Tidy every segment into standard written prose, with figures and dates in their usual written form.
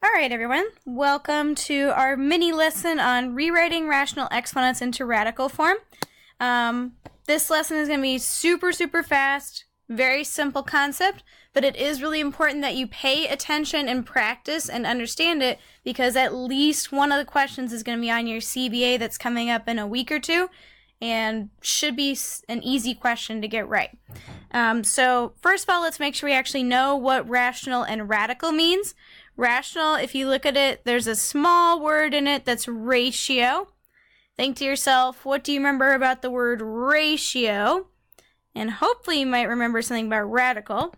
All right, everyone. Welcome to our mini lesson on rewriting rational exponents into radical form. This lesson is going to be super fast, very simple concept, but it is really important that you pay attention and practice and understand it because at least one of the questions is going to be on your CBA that's coming up in a week or two and should be an easy question to get right. So first of all, let's make sure we actually know what rational and radical means. Rational, if you look at it, there's a small word in it that's ratio. Think to yourself, what do you remember about the word ratio? And hopefully you might remember something about radical.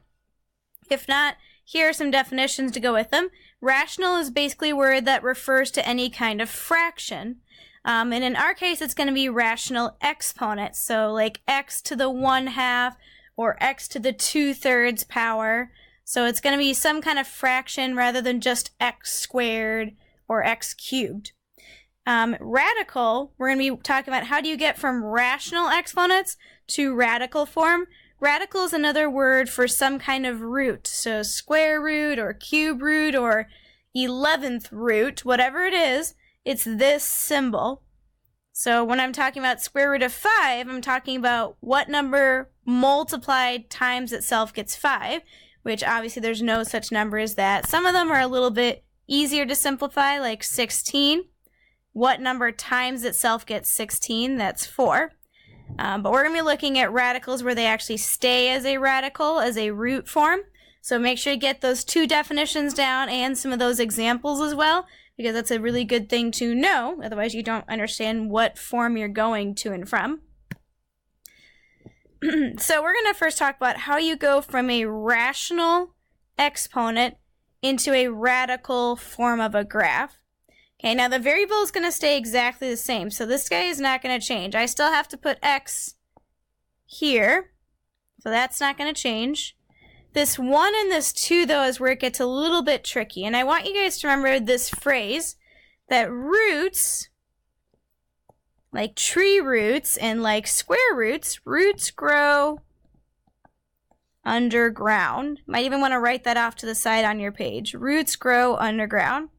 If not, here are some definitions to go with them. Rational is basically a word that refers to any kind of fraction. And in our case, it's going to be rational exponents. So like x to the 1/2 or x to the 2/3 power. So it's going to be some kind of fraction rather than just x squared or x cubed. Radical, we're going to be talking about how do you get from rational exponents to radical form. Radical is another word for some kind of root. So square root or cube root or 11th root, whatever it is, it's this symbol. So when I'm talking about square root of 5, I'm talking about what number multiplied times itself gets 5. Which obviously there's no such number as that. Some of them are a little bit easier to simplify, like 16. What number times itself gets 16? That's 4. But we're going to be looking at radicals where they actually stay as a radical, as a root form. So make sure you get those two definitions down and some of those examples as well, because that's a really good thing to know. Otherwise you don't understand what form you're going to and from. So we're going to first talk about how you go from a rational exponent into a radical form of a graph. Okay, now the variable is going to stay exactly the same, so this guy is not going to change. I still have to put x here, so that's not going to change. This 1 and this 2, though, is where it gets a little bit tricky, and I want you guys to remember this phrase, that roots, like tree roots and like square roots, roots grow underground. Might even want to write that off to the side on your page. Roots grow underground.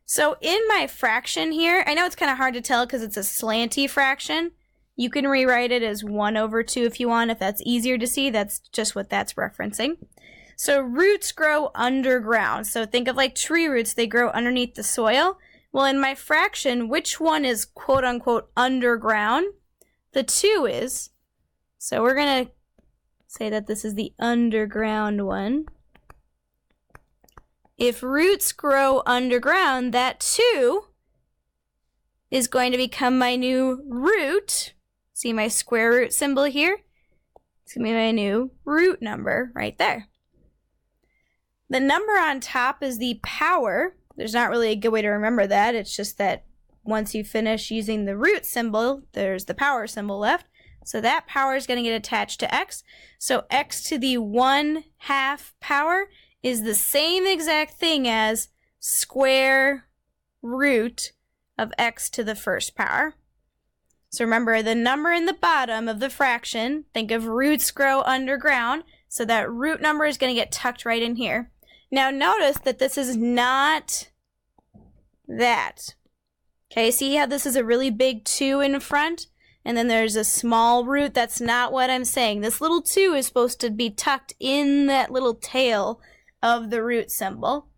So in my fraction here, I know it's kind of hard to tell because it's a slanty fraction. You can rewrite it as 1/2 if you want, if that's easier to see. That's just what that's referencing. So roots grow underground. So think of like tree roots, they grow underneath the soil. Well, in my fraction, which one is quote-unquote underground? The 2 is. So we're going to say that this is the underground one. If roots grow underground, that 2 is going to become my new root. See my square root symbol here? It's going to be my new root number right there. The number on top is the power. There's not really a good way to remember that. It's just that once you finish using the root symbol, there's the power symbol left. So that power is going to get attached to x. So x to the 1/2 power is the same exact thing as square root of x to the 1st power. So remember the number in the bottom of the fraction, think of roots grow underground. So that root number is going to get tucked right in here. Now notice that this is not that. Okay, see how this is a really big 2 in front? And then there's a small root. That's not what I'm saying. This little 2 is supposed to be tucked in that little tail of the root symbol.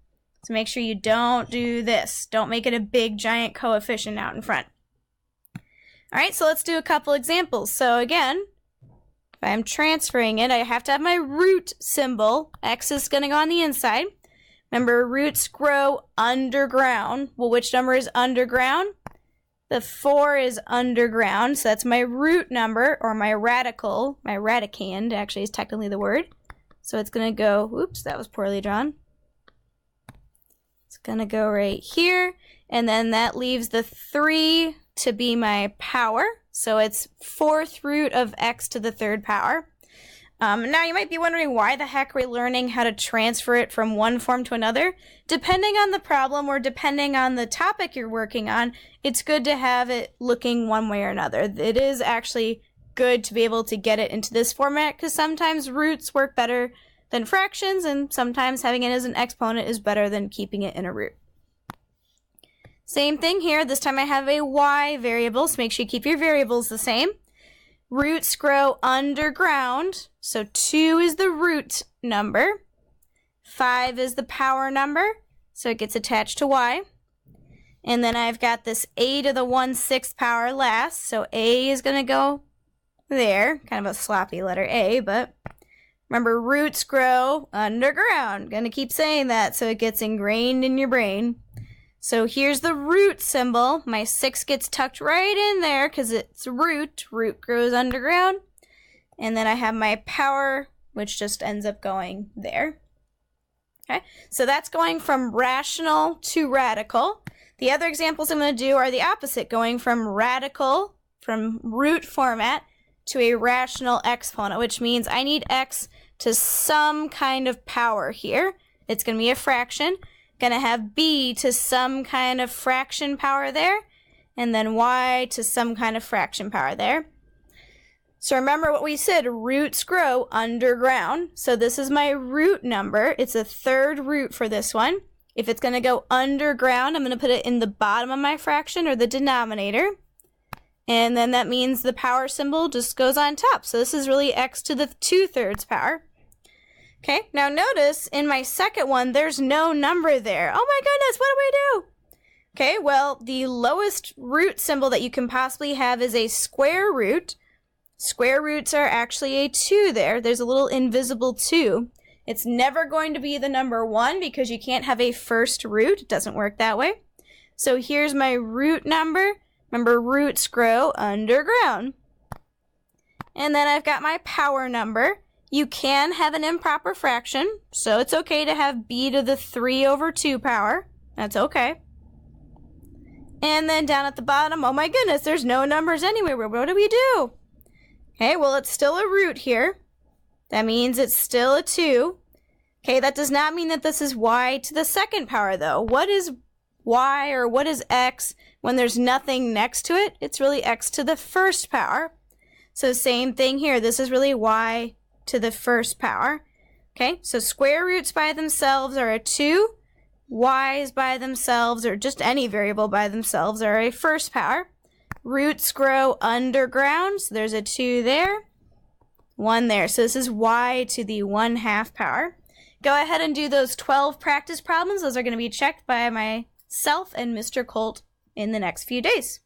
So make sure you don't do this. Don't make it a big giant coefficient out in front. Alright, so let's do a couple examples. So again, if I'm transferring it, I have to have my root symbol. X is going to go on the inside. Remember, roots grow underground. Well, which number is underground? The 4 is underground, so that's my root number, or my radical. My radicand, actually, is technically the word. So it's going to go, oops, that was poorly drawn. It's going to go right here, and then that leaves the 3 to be my power. So it's 4th root of x to the 3rd power. Now you might be wondering why the heck we're learning how to transfer it from one form to another. Depending on the problem or depending on the topic you're working on, it's good to have it looking one way or another. It is actually good to be able to get it into this format because sometimes roots work better than fractions, and sometimes having it as an exponent is better than keeping it in a root. Same thing here. This time I have a y variable, so make sure you keep your variables the same. Roots grow underground, so 2 is the root number. 5 is the power number, so it gets attached to y. And then I've got this a to the 1/6 power last, so a is going to go there. Kind of a sloppy letter A, but remember, roots grow underground. Going to keep saying that so it gets ingrained in your brain. So here's the root symbol. My 6 gets tucked right in there because it's root. Root grows underground. And then I have my power, which just ends up going there. Okay, so that's going from rational to radical. The other examples I'm going to do are the opposite, going from radical, from root format, to a rational exponent, which means I need x to some kind of power here. It's going to be a fraction. Going to have b to some kind of fraction power there, and then y to some kind of fraction power there. So remember what we said, roots grow underground. So this is my root number. It's a third root for this one. If it's going to go underground, I'm going to put it in the bottom of my fraction, or the denominator. And then that means the power symbol just goes on top. So this is really x to the 2/3 power. Okay, now notice in my second one, there's no number there. Oh my goodness, what do we do? Okay, well, the lowest root symbol that you can possibly have is a square root. Square roots are actually a 2 there. There's a little invisible 2. It's never going to be the number 1 because you can't have a first root. It doesn't work that way. So here's my root number. Remember, roots grow underground. And then I've got my power number. You can have an improper fraction, so it's okay to have b to the 3/2 power. That's okay. And then down at the bottom, oh my goodness, there's no numbers anywhere. What do we do? Okay, well, it's still a root here. That means it's still a 2. Okay, that does not mean that this is y to the second power, though. What is y, or what is x when there's nothing next to it? It's really x to the first power. So same thing here. This is really y to the first power. Okay, so square roots by themselves are a 2. Y's by themselves, or just any variable by themselves, are a first power. Roots grow underground, so there's a 2 there, 1 there. So this is y to the 1/2 power. Go ahead and do those 12 practice problems. Those are going to be checked by myself and Mr. Colt in the next few days.